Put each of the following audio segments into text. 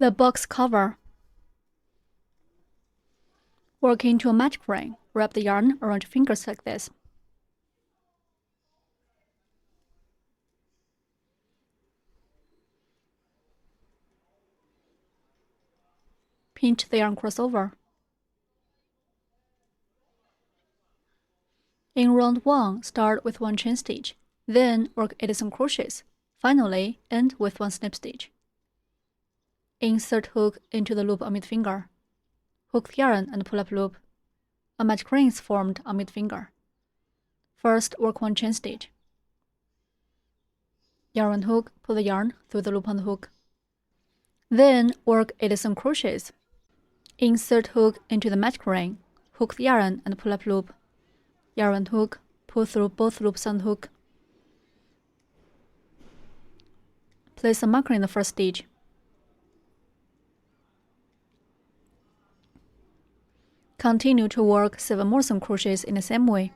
The box cover. Work into a magic ring. Wrap the yarn around your fingers like this. Pinch the yarn crossover. In round 1, start with 1 chain stitch, then work 87 crochets. Finally, end with 1 slip stitch. Insert hook into the loop on mid-finger. Hook the yarn and pull up loop. A magic ring is formed on mid-finger. First, work 1 chain stitch. Yarn and hook, pull the yarn through the loop on the hook. Then, work 87 crochets. Insert hook into the magic ring. Hook the yarn and pull up loop. Yarn and hook, pull through both loops on the hook. Place a marker in the first stitch. Continue to work 7 more single crochets in the same way.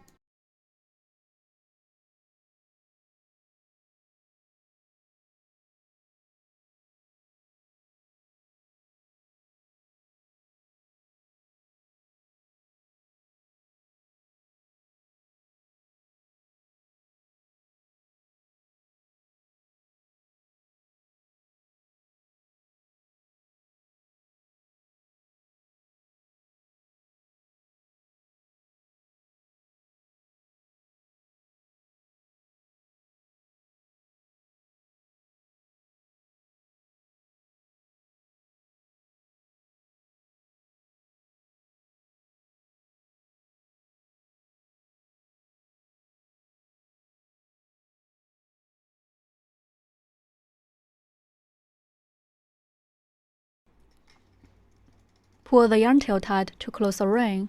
Pull the yarn tail tight to close the ring.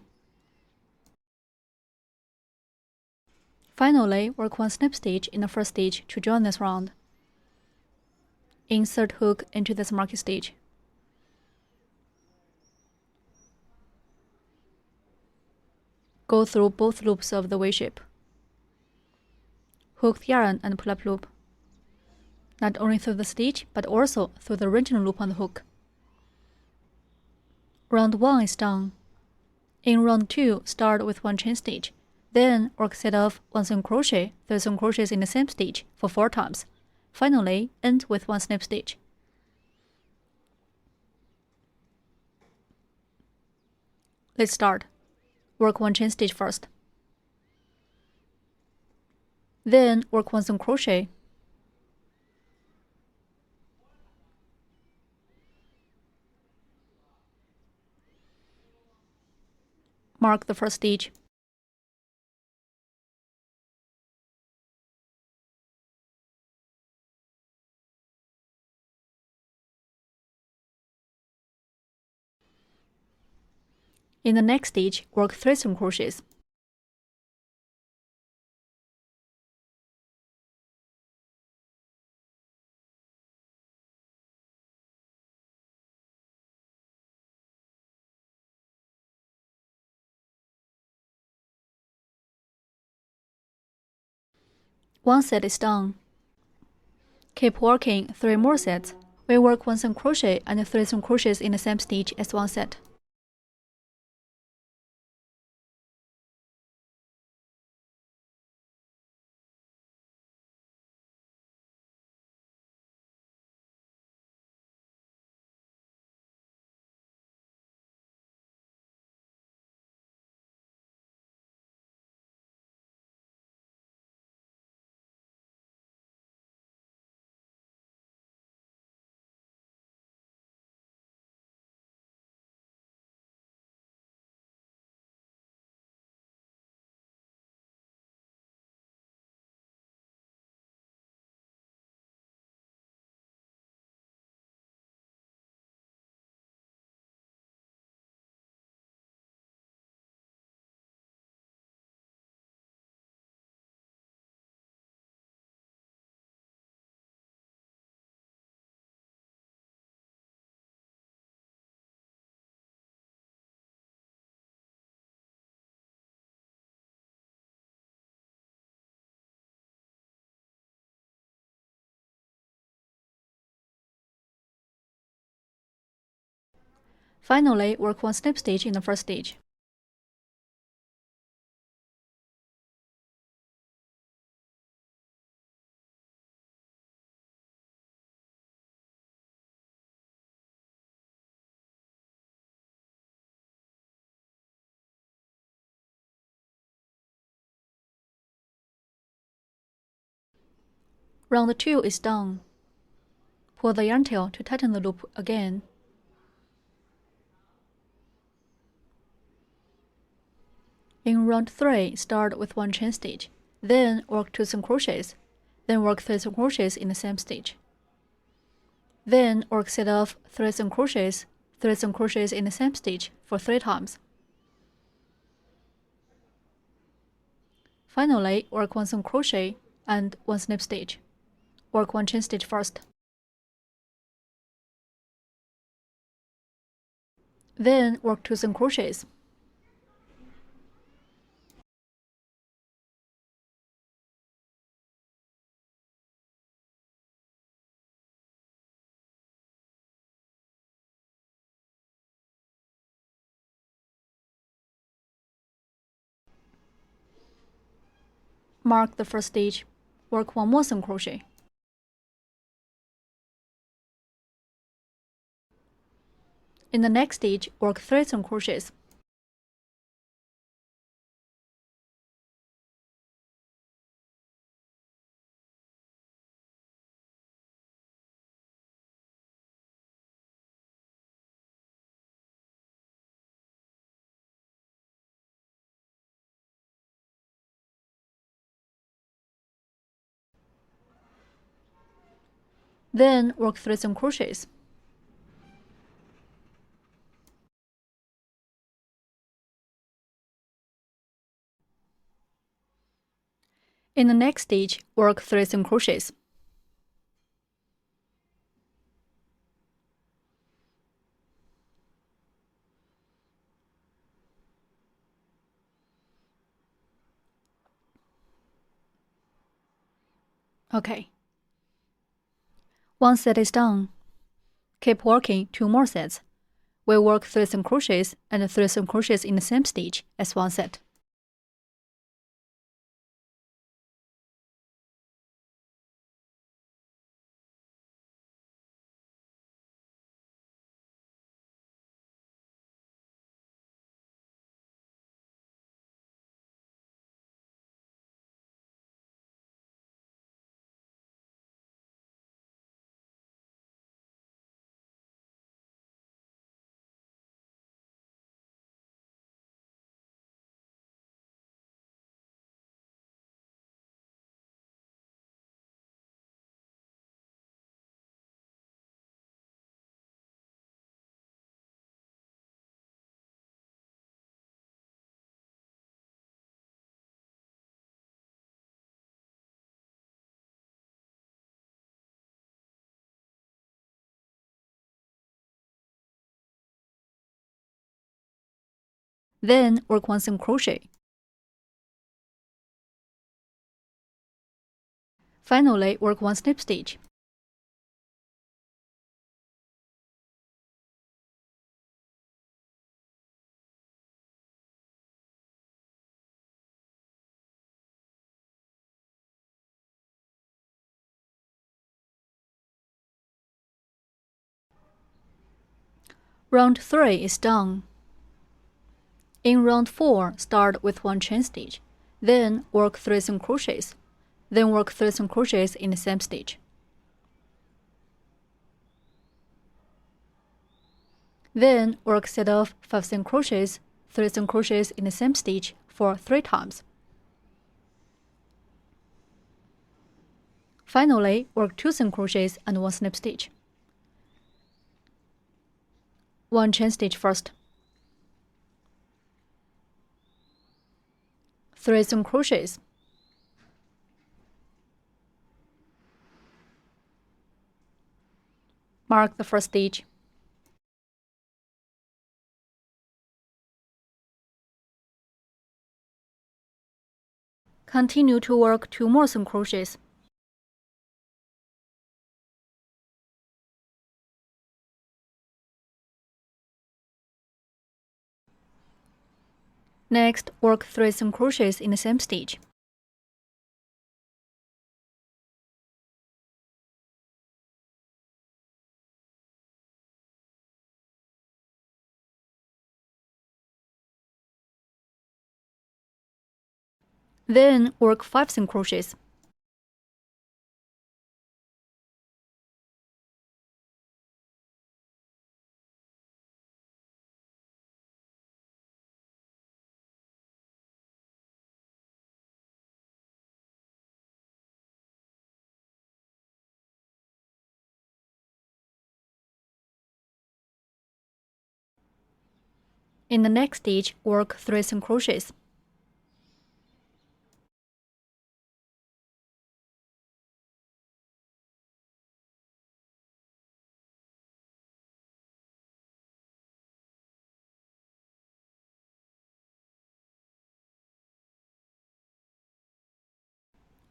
Finally, work 1 slip stitch in the first stitch to join this round. Insert hook into this marking stitch. Go through both loops of the V shape. Hook the yarn and pull up loop. Not only through the stitch, but also through the original loop on the hook. Round 1 is done. In round 2, start with 1 chain stitch. Then work set of 1 single crochet, 3 single crochets in the same stitch for 4 times. Finally, end with 1 slip stitch. Let's start. Work 1 chain stitch first. Then work 1 single crochet. Mark the first stitch. In the next stitch, work 3 single crochets. One set is done. Keep working 3 more sets. We work 1 single crochet and 3 single crochets in the same stitch as 1 set. Finally, work 1 snip stitch in the first stitch. Round 2 is done. Pull the yarn tail to tighten the loop again. In round 3, start with 1 chain stitch, then work 2 single crochets, then work 3 single crochets in the same stitch. Then work set of 3 single crochets, 3 single crochets in the same stitch for 3 times. Finally, work 1 single crochet and 1 snip stitch. Work 1 chain stitch first. Then work 2 single crochets. Mark the first stitch. Work 1 more single crochet. In the next stitch, work 3 single crochets. Then work 3 single crochets. In the next stitch, work 3 single crochets. Okay. 1 set is done. Keep working 2 more sets. We work 3 single crochets and 3 single crochets in the same stitch as 1 set. Then work 1 single crochet. Finally, work 1 snip stitch. Round 3 is done. In round 4, start with 1 chain stitch, then work 3 single crochets, then work 3 single crochets in the same stitch. Then work set of 5 single crochets, 3 single crochets in the same stitch for 3 times. Finally, work 2 single crochets and 1 snip stitch. 1 chain stitch first. 3 single crochets. Mark the first stitch. Continue to work 2 more single crochets. Next, work 3 single crochets in the same stitch. Then work 5 single crochets. In the next stitch, work 3 single crochets.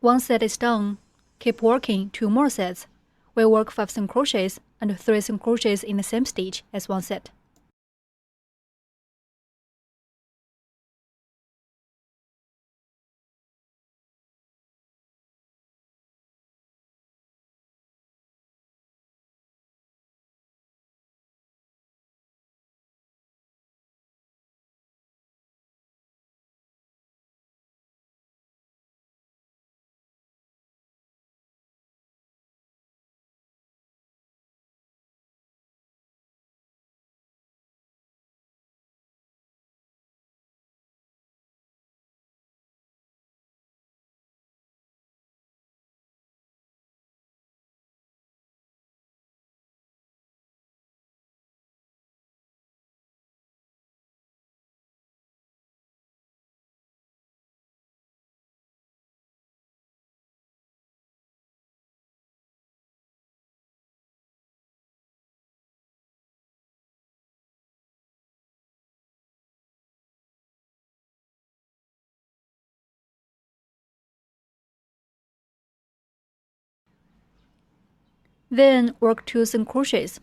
One set is done. Keep working 2 more sets. We work 5 single crochets and 3 single crochets in the same stitch as one set. Then work 2 single crochets.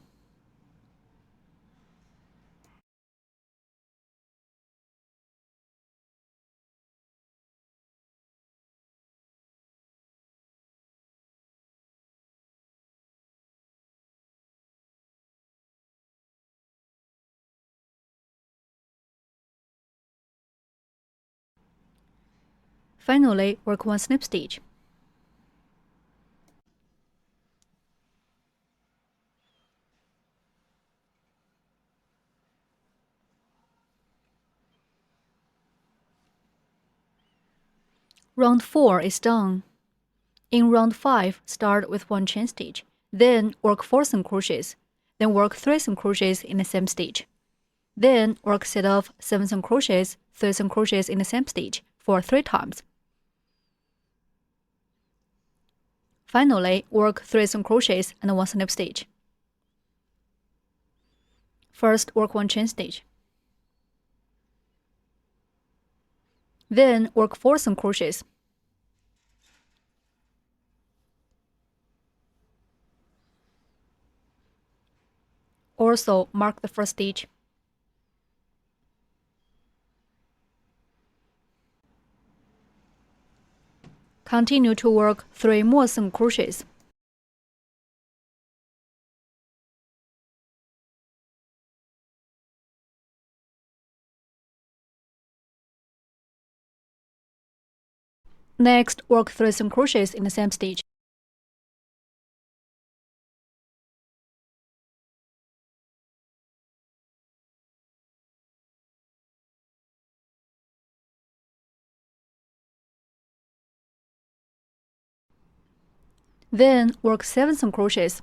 Finally, work 1 snip stitch. Round 4 is done. In round 5, start with 1 chain stitch, then work 4 single crochets, then work 3 single crochets in the same stitch. Then work set of 7 single crochets, 3 single crochets in the same stitch for 3 times. Finally, work 3 single crochets and 1 snip stitch. First, work 1 chain stitch. Then work 4 single crochets. Also, mark the first stitch. Continue to work 3 more single crochets. Next, work 3 single crochets in the same stitch. Then work 7 single crochets.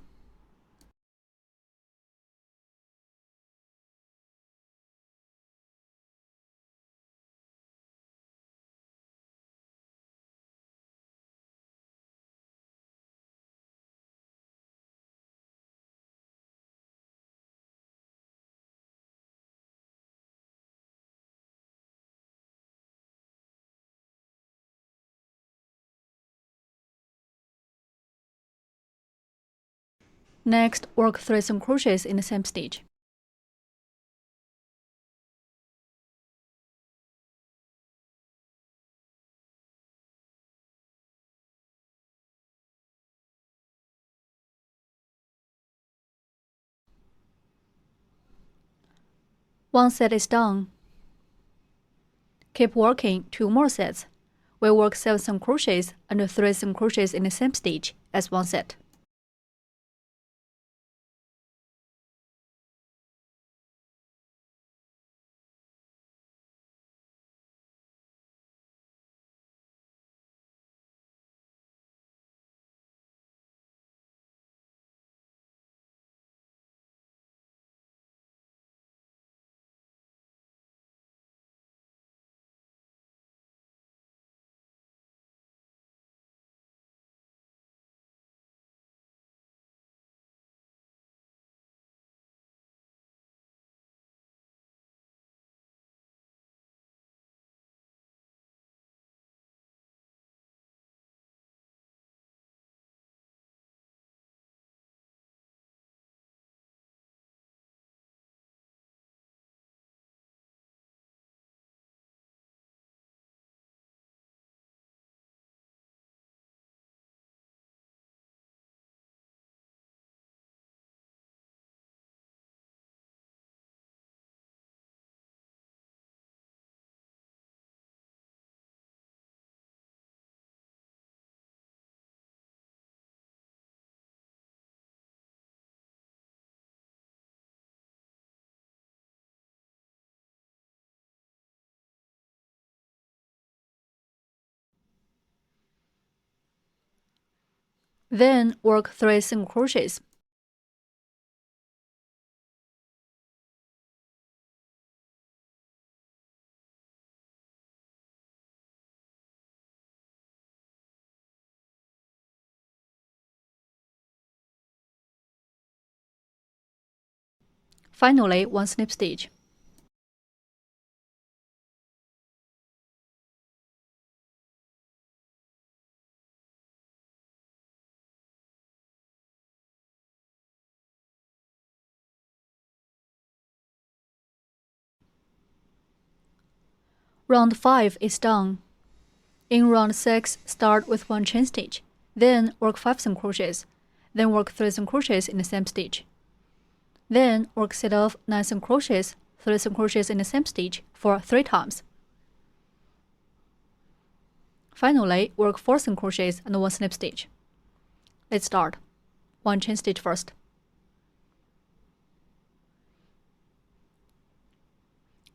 Next, work 3 single crochets in the same stitch. One set is done. Keep working 2 more sets. We'll work 7 single crochets and 3 single crochets in the same stitch as one set. Then work 3 single crochets. Finally, 1 slip stitch. Round 5 is done. In round 6, start with 1 chain stitch, then work 5 single crochets, then work 3 single crochets in the same stitch. Then work set of 9 single crochets, 3 single crochets in the same stitch for 3 times. Finally, work 4 single crochets and 1 slip stitch. Let's start. 1 chain stitch first.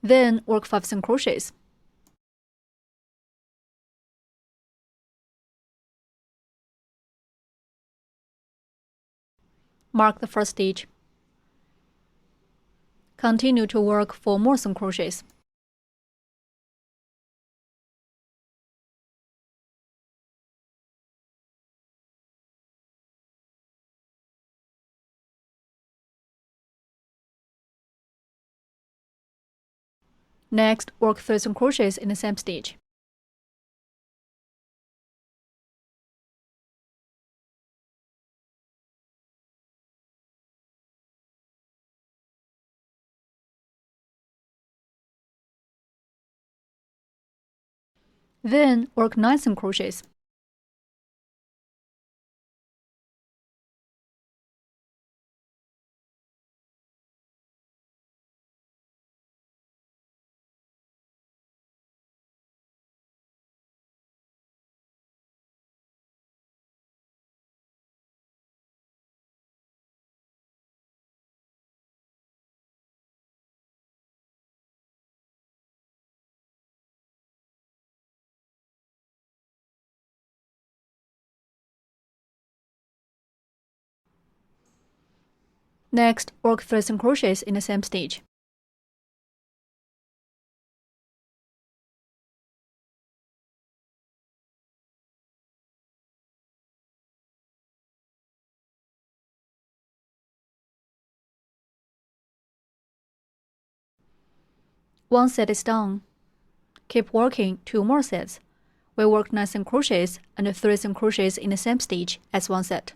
Then work 5 single crochets. Mark the first stitch. Continue to work 4 more single crochets. Next, work 3 single crochets in the same stitch. Then work 9 single crochets. Next, work 3 single crochets in the same stitch. One set is done. Keep working 2 more sets. We work 9 single crochets and 3 single crochets in the same stitch as one set.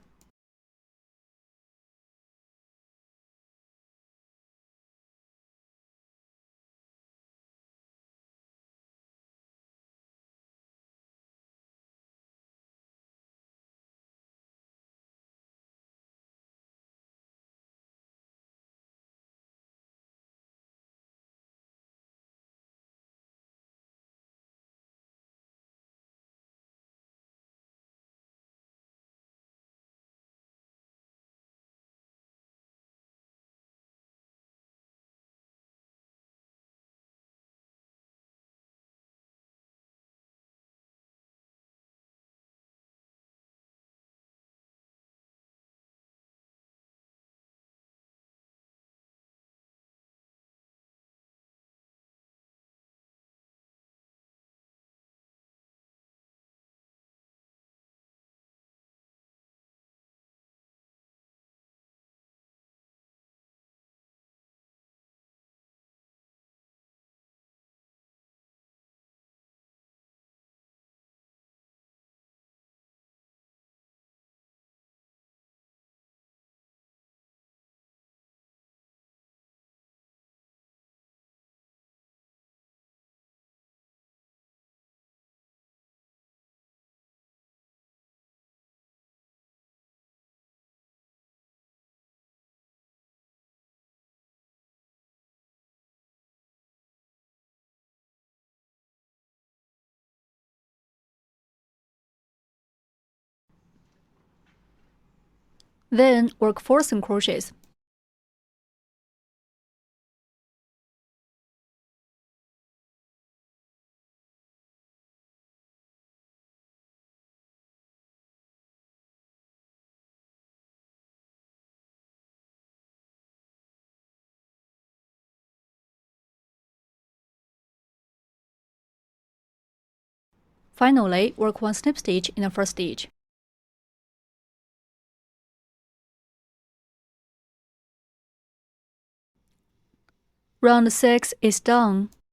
Then work 4 single crochets. Finally, work 1 snip stitch in the first stitch. Round 6 is done.